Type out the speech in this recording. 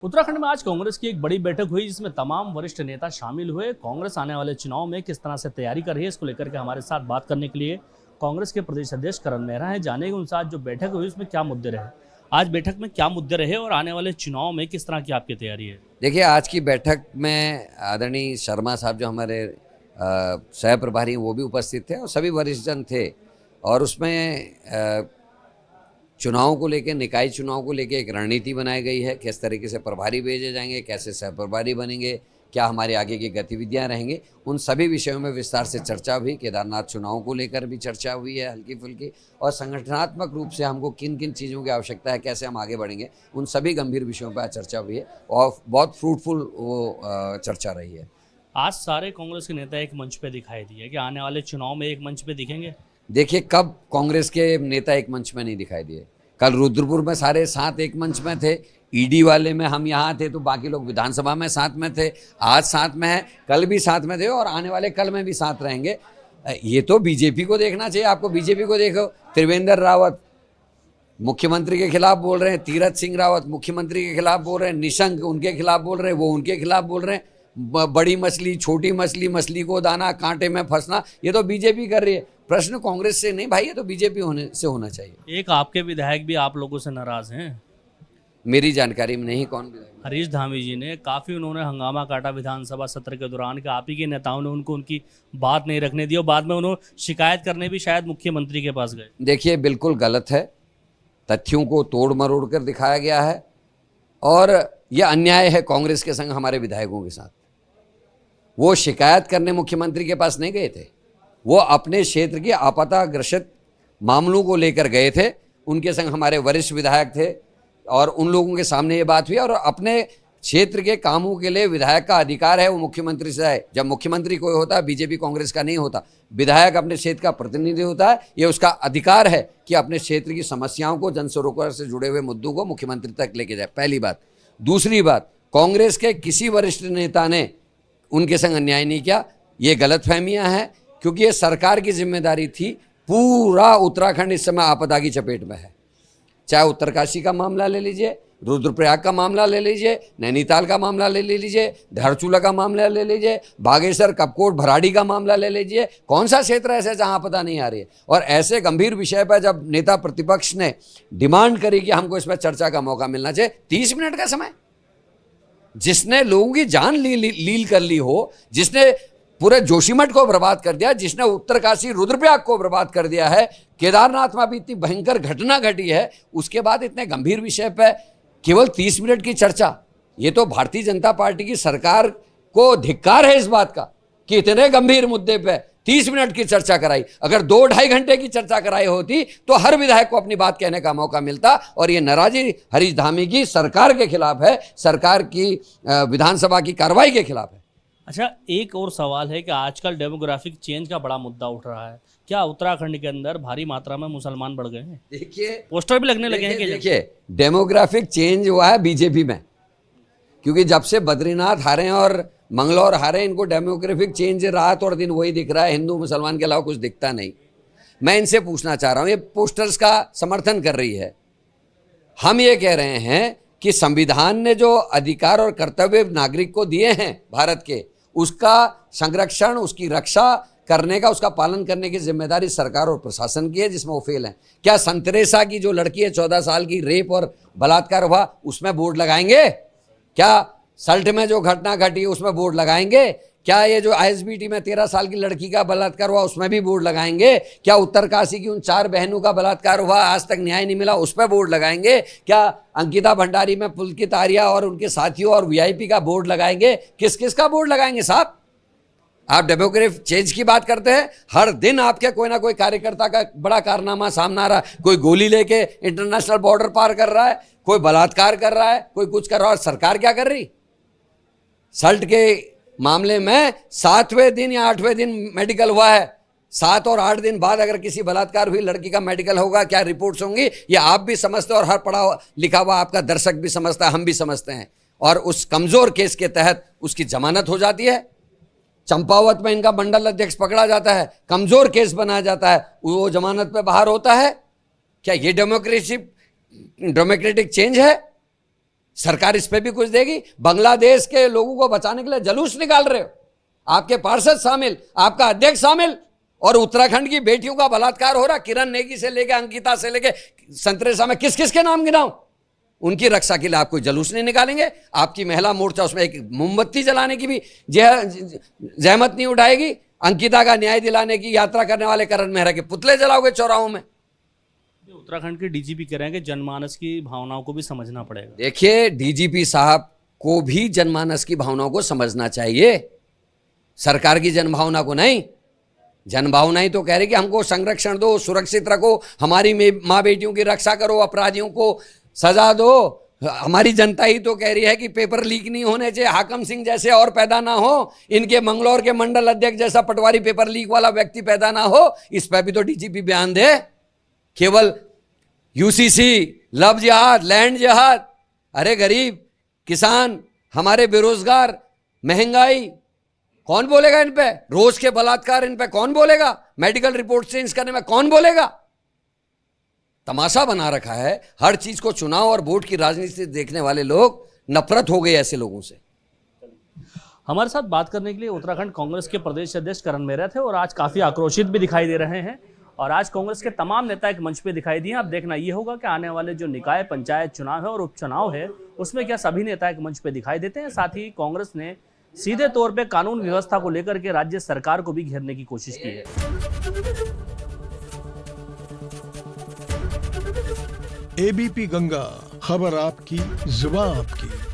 उत्तराखंड में आज कांग्रेस की एक बड़ी बैठक हुई जिसमें तमाम वरिष्ठ नेता शामिल हुए। कांग्रेस आने वाले चुनाव में किस तरह से तैयारी कर रही है, इसको लेकर के हमारे साथ बात करने के लिए कांग्रेस के प्रदेश अध्यक्ष करण मेहरा हैं। जानेंगे उनसे आज जो बैठक हुई उसमें क्या मुद्दे रहे, आज बैठक में क्या मुद्दे रहे और आने वाले चुनाव में किस तरह की आपकी तैयारी है। देखिए, आज की बैठक में आदरणीय शर्मा साहब जो हमारे सह प्रभारी हैं वो भी उपस्थित थे और सभी वरिष्ठजन थे। और उसमें चुनाव को लेकर, निकाय चुनाव को लेकर एक रणनीति बनाई गई है। किस तरीके से प्रभारी भेजे जाएंगे, कैसे सह प्रभारी बनेंगे, क्या हमारे आगे की गतिविधियां रहेंगी, उन सभी विषयों में विस्तार से चर्चा हुई। केदारनाथ चुनाव को लेकर भी चर्चा हुई है हल्की फुल्की, और संगठनात्मक रूप से हमको किन किन चीज़ों की आवश्यकता है, कैसे हम आगे बढ़ेंगे, उन सभी गंभीर विषयों पर चर्चा हुई है और बहुत फ्रूटफुल वो चर्चा रही है। आज सारे कांग्रेस के नेता एक मंच पे दिखाई दिए कि आने वाले चुनाव में एक मंच पे दिखेंगे। देखिए, कब कांग्रेस के नेता एक मंच में नहीं दिखाई दिए। कल रुद्रपुर में सारे साथ एक मंच में थे, ईडी वाले में हम यहाँ थे तो बाकी लोग विधानसभा में साथ में थे, आज साथ में है, कल भी साथ में थे और आने वाले कल में भी साथ रहेंगे। ये तो बीजेपी को देखना चाहिए। आपको बीजेपी को देखो, त्रिवेंद्र रावत मुख्यमंत्री के खिलाफ बोल रहे हैं, तीरथ सिंह रावत मुख्यमंत्री के खिलाफ बोल रहे हैं, निशंक उनके खिलाफ बोल रहे हैं, वो उनके खिलाफ बोल रहे हैं। बड़ी मछली, छोटी मछली, मछली को दाना, कांटे में फंसना, ये तो बीजेपी कर रही है। प्रश्न कांग्रेस से नहीं भाई, ये तो बीजेपी होना चाहिए। एक आपके विधायक भी आप लोगों से नाराज हैं। मेरी जानकारी में नहीं। कौन विधायक? हरीश धामी जी ने काफ़ी उन्होंने हंगामा काटा विधानसभा सत्र के दौरान कि आप ही के नेताओं ने उनको उनकी बात नहीं रखने दी और बाद में उन्होंने शिकायत करने भी शायद मुख्यमंत्री के पास गए। देखिए, बिल्कुल गलत है। तथ्यों को तोड़ मरोड़ कर दिखाया गया है और यह अन्याय है कांग्रेस के संग हमारे विधायकों के साथ। वो शिकायत करने मुख्यमंत्री के पास नहीं गए थे, वो अपने क्षेत्र के आपदाग्रस्त मामलों को लेकर गए थे। उनके संग हमारे वरिष्ठ विधायक थे और उन लोगों के सामने ये बात हुई और अपने क्षेत्र के कामों के लिए विधायक का अधिकार है वो मुख्यमंत्री से है। जब मुख्यमंत्री कोई होता है, बीजेपी कांग्रेस का नहीं होता, विधायक अपने क्षेत्र का प्रतिनिधि होता है। ये उसका अधिकार है कि अपने क्षेत्र की समस्याओं को, जन सरोकार से जुड़े हुए मुद्दों को मुख्यमंत्री तक लेके जाए, पहली बात। दूसरी बात, कांग्रेस के किसी वरिष्ठ नेता ने उनके संग अन्याय नहीं किया। ये गलतफहमियां हैं, क्योंकि ये सरकार की जिम्मेदारी थी। पूरा उत्तराखंड इस समय आपदा की चपेट में है। चाहे उत्तरकाशी का मामला ले लीजिए, रुद्रप्रयाग का मामला ले लीजिए, नैनीताल का मामला ले लीजिए, धारचूला का मामला ले लीजिए, बागेश्वर, कपकोट, भराड़ी का मामला ले लीजिए। कौन सा क्षेत्र ऐसा जहां आपदा नहीं आ रही है? और ऐसे गंभीर विषय पर जब नेता प्रतिपक्ष ने डिमांड करी कि हमको इस पर चर्चा का मौका मिलना चाहिए, 30 मिनट का समय, जिसने लोगों की जान लील कर ली हो, जिसने पूरे जोशीमठ को बर्बाद कर दिया, जिसने उत्तरकाशी रुद्रप्रयाग को बर्बाद कर दिया है, केदारनाथ में भी इतनी भयंकर घटना घटी है, उसके बाद इतने गंभीर विषय पर केवल 30 मिनट की चर्चा। ये तो भारतीय जनता पार्टी की सरकार को धिक्कार है इस बात का कि इतने गंभीर मुद्दे पे 30 मिनट की चर्चा कराई। अगर 2-2.5 घंटे की चर्चा कराई होती तो हर विधायक को अपनी बात कहने का मौका मिलता। और ये नाराजी हरीश धामी की सरकार के खिलाफ है, सरकार की विधानसभा की कार्रवाई के खिलाफ है। अच्छा, एक और सवाल है कि आजकल डेमोग्राफिक चेंज का बड़ा मुद्दा उठ रहा है। क्या उत्तराखंड के अंदर भारी मात्रा में मुसलमान बढ़ गए हैं? देखिए, पोस्टर भी लगने लगे हैं कि देखिए, डेमोग्राफिक चेंज हुआ है बीजेपी में, क्योंकि जब से बद्रीनाथ हारे और मंगलौर हारे, इनको डेमोग्राफिक चेंज रात और दिन वही दिख रहा है, हिंदू मुसलमान के अलावा कुछ दिखता नहीं। मैं इनसे पूछना चाह रहा हूं, ये पोस्टर्स का समर्थन कर रही है। हम ये कह रहे हैं कि संविधान ने जो अधिकार और कर्तव्य नागरिक को दिए हैं भारत के, उसका संरक्षण, उसकी रक्षा करने का, उसका पालन करने की जिम्मेदारी सरकार और प्रशासन की है, जिसमें वो फेल हैं। क्या संत तेरेसा की जो लड़की है 14 साल की, रेप और बलात्कार हुआ, उसमें बोर्ड लगाएंगे? क्या सल्ट में जो घटना घटी उसमें बोर्ड लगाएंगे? क्या ये जो ISBT में 13 साल की लड़की का बलात्कार हुआ उसमें भी बोर्ड लगाएंगे? क्या उत्तरकाशी की उन 4 बहनों का बलात्कार हुआ, आज तक न्याय नहीं मिला, उस पर बोर्ड लगाएंगे? क्या अंकिता भंडारी में पुलकित आर्या और उनके साथियों और VIP का बोर्ड लगाएंगे? किस किस का बोर्ड लगाएंगे साहब? आप डेमोग्राफिक चेंज की बात करते हैं, हर दिन आपके कोई ना कोई कार्यकर्ता का बड़ा कारनामा सामने आ रहा है। कोई गोली लेके इंटरनेशनल बॉर्डर पार कर रहा है, कोई बलात्कार कर रहा है, कोई कुछ कर रहा है। और सरकार क्या कर रही? सल्ट के मामले में 7वें दिन या 8वें दिन मेडिकल हुआ है। 7 और 8 दिन बाद अगर किसी बलात्कार हुई लड़की का मेडिकल होगा, क्या रिपोर्ट्स होंगी? ये आप भी समझते हैं और हर पढ़ा लिखा हुआ आपका दर्शक भी समझता है, हम भी समझते हैं। और उस कमजोर केस के तहत उसकी जमानत हो जाती है। चंपावत में इनका मंडल अध्यक्ष पकड़ा जाता है, कमजोर केस बनाया जाता है, वो जमानत पे बाहर होता है। क्या ये डेमोक्रेटिक चेंज है? सरकार इस पे भी कुछ देगी? बांग्लादेश के लोगों को बचाने के लिए जुलूस निकाल रहे हो, आपके पार्षद शामिल, आपका अध्यक्ष शामिल, और उत्तराखंड की बेटियों का बलात्कार हो रहा, किरण नेगी से लेके अंकिता से लेके संतरेशा में किस किस के नाम गिनाऊं? उनकी रक्षा के लिए आप कोई जुलूस नहीं निकालेंगे? आपकी महिला मोर्चा उसमें एक मोमबत्ती जलाने की भी जहमत नहीं उठाएगी? अंकिता का न्याय दिलाने की यात्रा करने वाले करण मेहरा के पुतले जलाओगे चौराहों में? उत्तराखंड के डीजीपी कह रहे हैं कि जनमानस की भावनाओं को भी समझना पड़ेगा। देखिए, डीजीपी साहब को भी जनमानस की भावनाओं को समझना चाहिए, सरकार की जनभावना को नहीं। जनभावना ही तो कह रही कि हमको संरक्षण दो, सुरक्षित रखो, हमारी माँ बेटियों की रक्षा करो, अपराधियों को सजा दो। हमारी जनता ही तो कह रही है कि पेपर लीक नहीं होने चाहिए, हाकम सिंह जैसे और पैदा ना हो, इनके मंगलौर के मंडल अध्यक्ष जैसा पटवारी पेपर लीक वाला व्यक्ति पैदा ना हो। इस पर भी तो डीजीपी बयान दे। केवल यूसीसी, लव जिहाद, लैंड जिहाद, अरे गरीब किसान, हमारे बेरोजगार, महंगाई, कौन बोलेगा इन पे? रोज के बलात्कार, इन पे कौन बोलेगा? मेडिकल रिपोर्ट चेंज करने में कौन बोलेगा? तमाशा बना रखा है हर चीज को। चुनाव और वोट की राजनीति देखने वाले लोग नफरत हो गए ऐसे लोगों से। हमारे साथ बात करने के लिए उत्तराखंड कांग्रेस के प्रदेश अध्यक्ष करण मेहरा थे और आज काफी आक्रोशित भी दिखाई दे रहे हैं। और आज कांग्रेस के तमाम नेता एक मंच पे दिखाई दिए। अब देखना ये होगा कि आने वाले जो निकाय पंचायत चुनाव है और उपचुनाव है उसमें क्या सभी नेता एक मंच पे दिखाई देते हैं। साथ ही कांग्रेस ने सीधे तौर पे कानून व्यवस्था को लेकर के राज्य सरकार को भी घेरने की कोशिश की है। एबीपी गंगा, खबर आपकी, जुबान आपकी।